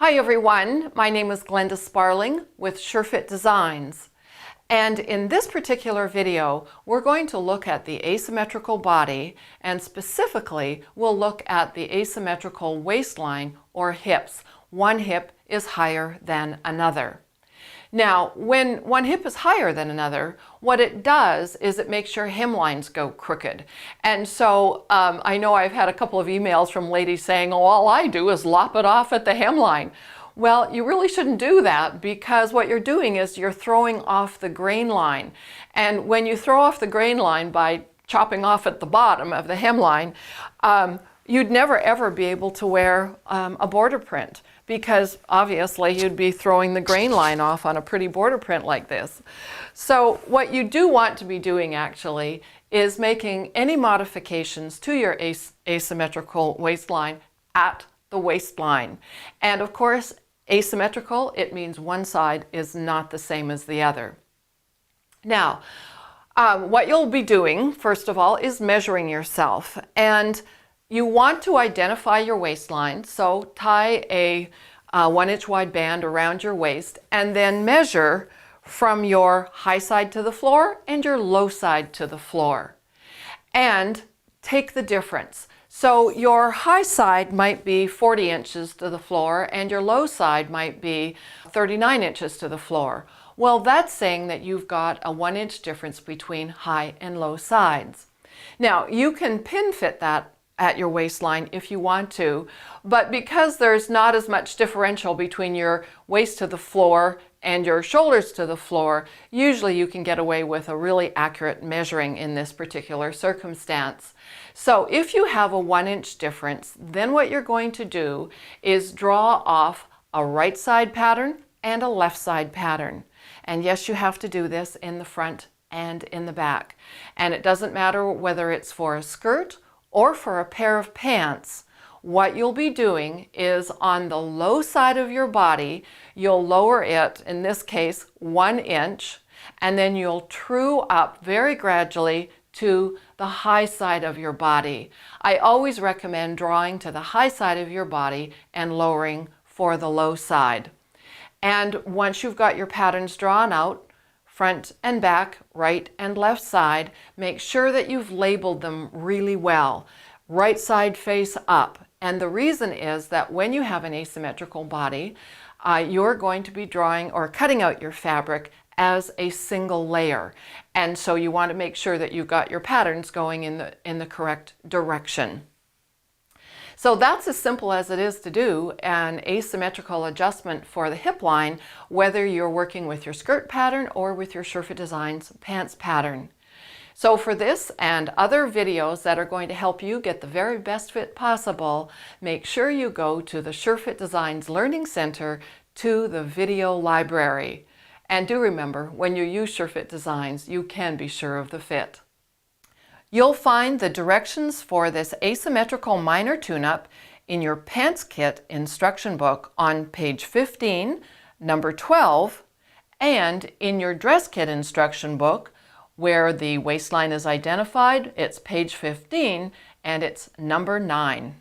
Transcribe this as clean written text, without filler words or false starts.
Hi everyone, my name is Glenda Sparling with SureFit Designs. And in this particular video, we're going to look at the asymmetrical body, and specifically we'll look at the asymmetrical waistline or hips. One hip is higher than another. Now, when one hip is higher than another, what it does is it makes your hemlines go crooked. And so I know I've had a couple of emails from ladies saying, oh, all I do is lop it off at the hemline. Well, you really shouldn't do that, because what you're doing is you're throwing off the grain line. And when you throw off the grain line by chopping off at the bottom of the hemline, you'd never ever be able to wear a border print, because obviously you'd be throwing the grain line off on a pretty border print like this. So what you do want to be doing actually is making any modifications to your asymmetrical waistline at the waistline. And of course, asymmetrical, it means one side is not the same as the other. Now, what you'll be doing, first of all, is measuring yourself. And you want to identify your waistline, so tie a 1-inch wide band around your waist and then measure from your high side to the floor and your low side to the floor. And take the difference. So your high side might be 40 inches to the floor and your low side might be 39 inches to the floor. Well, that's saying that you've got a 1-inch difference between high and low sides. Now, you can pin fit that at your waistline if you want to, but because there's not as much differential between your waist to the floor and your shoulders to the floor, usually you can get away with a really accurate measuring in this particular circumstance. So if you have a 1-inch difference, then what you're going to do is draw off a right side pattern and a left side pattern. And yes, you have to do this in the front and in the back. And it doesn't matter whether it's for a skirt or for a pair of pants. What you'll be doing is on the low side of your body, you'll lower it, in this case, 1 inch, and then you'll true up very gradually to the high side of your body. I always recommend drawing to the high side of your body and lowering for the low side. And once you've got your patterns drawn out, front and back, right and left side, make sure that you've labeled them really well. Right side face up. And the reason is that when you have an asymmetrical body, you're going to be drawing or cutting out your fabric as a single layer. And so you want to make sure that you've got your patterns going in the correct direction. So that's as simple as it is to do an asymmetrical adjustment for the hip line, whether you're working with your skirt pattern or with your SureFit Designs pants pattern. So for this and other videos that are going to help you get the very best fit possible, make sure you go to the SureFit Designs Learning Center to the video library. And do remember, when you use SureFit Designs, you can be sure of the fit. You'll find the directions for this asymmetrical minor tune-up in your pants kit instruction book on page 15, number 12, and in your dress kit instruction book, where the waistline is identified, it's page 15 and it's number 9.